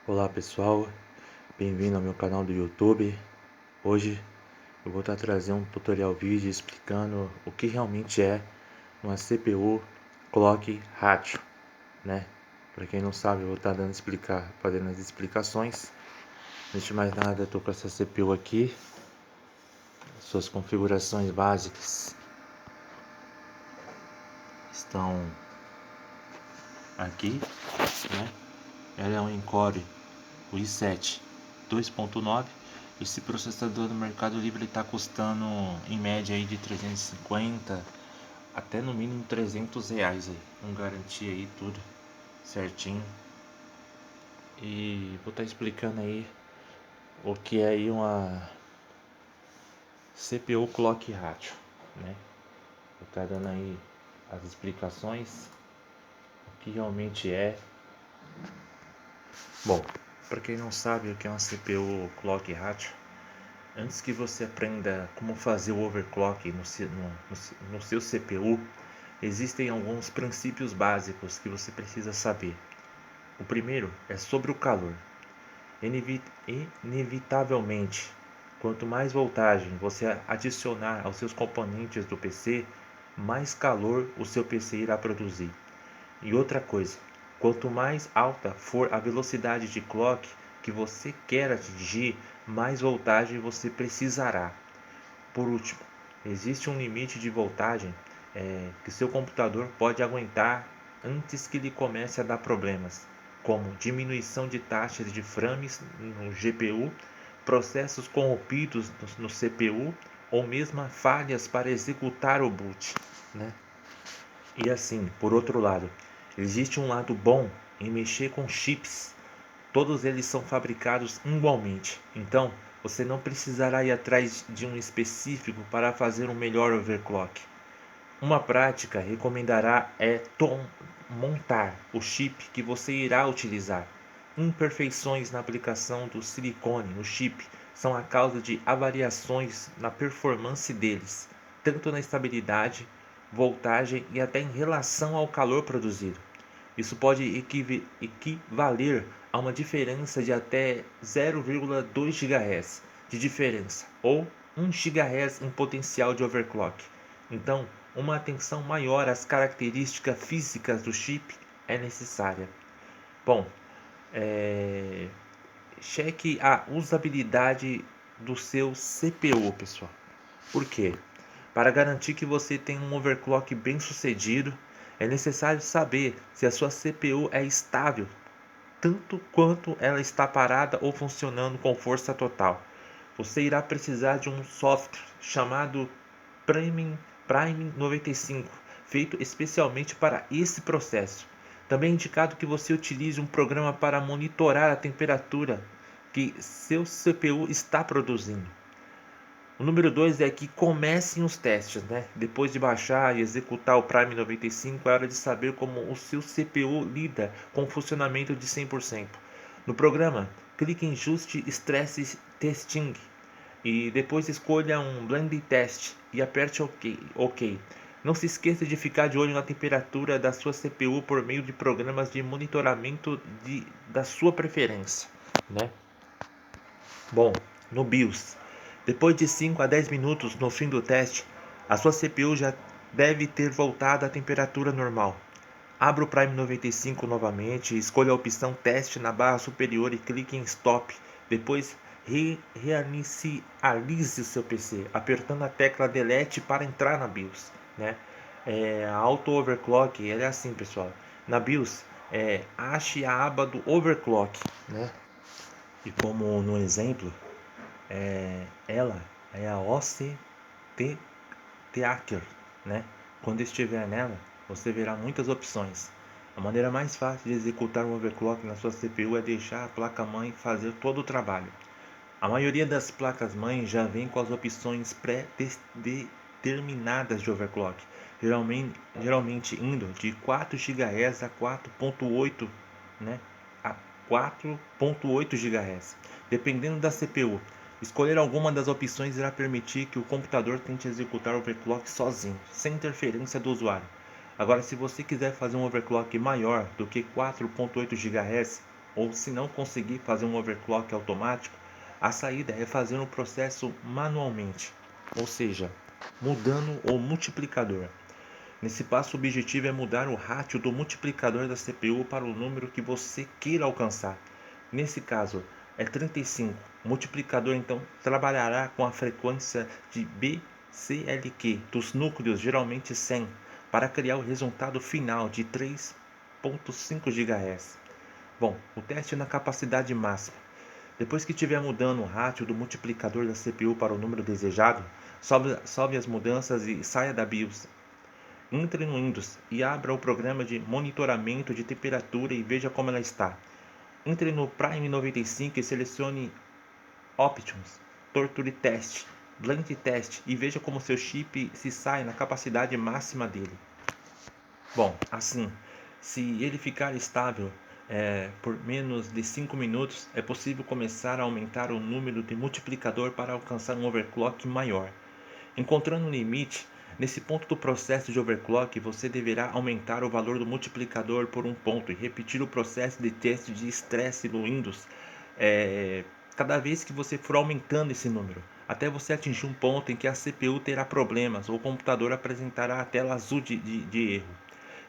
Olá pessoal, bem-vindo ao meu canal do YouTube. Hoje eu vou estar trazendo um tutorial vídeo explicando o que realmente é uma CPU Clock Ratio, né? Para quem não sabe, eu vou estar fazendo as explicações. Antes de mais nada, eu estou com essa CPU aqui, suas configurações básicas estão aqui, né? Ela é um Core i7 2.9. Esse processador no Mercado Livre está custando em média aí de 350 até no mínimo R$ 300 aí, com garantia aí tudo certinho. E vou estar explicando aí o que é aí uma CPU Clock Ratio, né? Vou estar dando aí as explicações, o que realmente é. Bom, para quem não sabe o que é uma CPU Clock Ratio, antes que você aprenda como fazer o overclock no seu CPU, existem alguns princípios básicos que você precisa saber. O primeiro é sobre o calor. Inevitavelmente, quanto mais voltagem você adicionar aos seus componentes do PC, mais calor o seu PC irá produzir. E outra coisa, quanto mais alta for a velocidade de clock que você quer atingir, mais voltagem você precisará. Por último, existe um limite de voltagem que seu computador pode aguentar antes que ele comece a dar problemas, como diminuição de taxas de frames no GPU, processos corrompidos no CPU ou mesmo falhas para executar o boot, né? E assim, por outro lado, existe um lado bom em mexer com chips. Todos eles são fabricados igualmente, então você não precisará ir atrás de um específico para fazer um melhor overclock. Uma prática recomendará montar o chip que você irá utilizar. Imperfeições na aplicação do silicone no chip são a causa de variações na performance deles, tanto na estabilidade, voltagem e até em relação ao calor produzido. Isso pode equivaler a uma diferença de até 0,2 GHz de diferença ou 1 GHz em potencial de overclock. Então, uma atenção maior às características físicas do chip é necessária. Bom, cheque a usabilidade do seu CPU, pessoal. Por quê? Para garantir que você tenha um overclock bem sucedido, é necessário saber se a sua CPU é estável, tanto quanto ela está parada ou funcionando com força total. Você irá precisar de um software chamado Prime 95, feito especialmente para esse processo. Também é indicado que você utilize um programa para monitorar a temperatura que seu CPU está produzindo. O número 2 é que comecem os testes, né? Depois de baixar e executar o Prime 95, é hora de saber como o seu CPU lida com o funcionamento de 100%. No programa, clique em Just Stress Testing e depois escolha um Blend Test e aperte OK. Não se esqueça de ficar de olho na temperatura da sua CPU por meio de programas de monitoramento da sua preferência, né? Bom, no BIOS, depois de 5 a 10 minutos no fim do teste, a sua CPU já deve ter voltado à temperatura normal. Abra o Prime 95 novamente, escolha a opção Teste na barra superior e clique em Stop. Depois reinicialize o seu PC, apertando a tecla Delete para entrar na BIOS, né? A Auto Overclock é assim, pessoal. Na BIOS, ache a aba do Overclock, né? E como no exemplo, ela é a OC Theaker, né? Quando estiver nela, você verá muitas opções. A maneira mais fácil de executar um overclock na sua CPU é deixar a placa-mãe fazer todo o trabalho. A maioria das placas-mãe já vem com as opções pré-determinadas de overclock, geralmente indo de 4 GHz a 4.8, né? A 4.8 GHz, dependendo da CPU. Escolher alguma das opções irá permitir que o computador tente executar o overclock sozinho, sem interferência do usuário. Agora, se você quiser fazer um overclock maior do que 4.8 GHz, ou se não conseguir fazer um overclock automático, a saída é fazer um processo manualmente, ou seja, mudando o multiplicador. Nesse passo, o objetivo é mudar o ratio do multiplicador da CPU para o número que você queira alcançar. Nesse caso, é 35. O multiplicador então trabalhará com a frequência de BCLQ dos núcleos, geralmente 100, para criar o resultado final de 3.5 GHz. Bom, o teste na capacidade máxima. Depois que estiver mudando o ratio do multiplicador da CPU para o número desejado, salve as mudanças e saia da BIOS. Entre no Windows e abra o programa de monitoramento de temperatura e veja como ela está. Entre no Prime 95 e selecione Options, Torture Test, Blend Test e veja como seu chip se sai na capacidade máxima dele. Bom, assim, se ele ficar estável por menos de 5 minutos, é possível começar a aumentar o número de multiplicador para alcançar um overclock maior. Encontrando um limite, nesse ponto do processo de overclock, você deverá aumentar o valor do multiplicador por um ponto e repetir o processo de teste de estresse no Windows cada vez que você for aumentando esse número, até você atingir um ponto em que a CPU terá problemas ou o computador apresentará a tela azul de erro.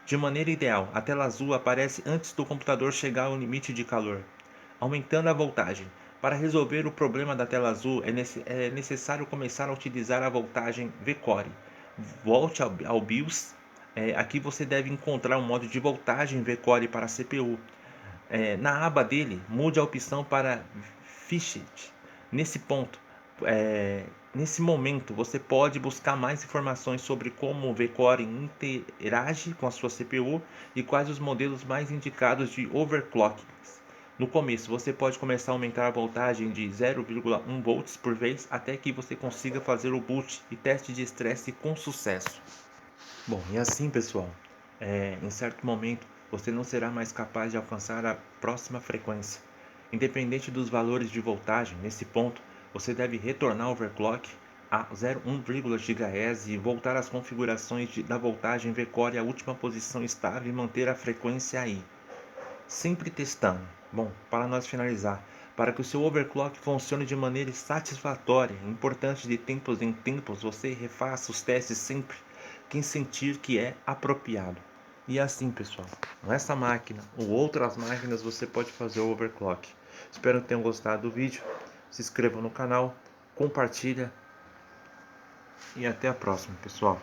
De maneira ideal, a tela azul aparece antes do computador chegar ao limite de calor, aumentando a voltagem. Para resolver o problema da tela azul, é necessário começar a utilizar a voltagem VCore. Volte ao BIOS. Aqui você deve encontrar um modo de voltagem VCore para a CPU. Na aba dele, mude a opção para Fichet. Nesse ponto, nesse momento, você pode buscar mais informações sobre como o VCore interage com a sua CPU e quais os modelos mais indicados de overclocking. No começo, você pode começar a aumentar a voltagem de 0,1 volts por vez até que você consiga fazer o boot e teste de estresse com sucesso. Bom, e assim, pessoal, em certo momento você não será mais capaz de alcançar a próxima frequência. Independente dos valores de voltagem, nesse ponto você deve retornar ao overclock a 0,1 GHz e voltar às configurações da voltagem VCore à última posição estável e manter a frequência aí. Sempre testando. Bom, para nós finalizar, para que o seu overclock funcione de maneira satisfatória, é importante de tempos em tempos você refaça os testes sempre que sentir que é apropriado. E assim, pessoal, nessa máquina ou outras máquinas você pode fazer o overclock. Espero que tenham gostado do vídeo. Se inscrevam no canal, compartilha e até a próxima, pessoal.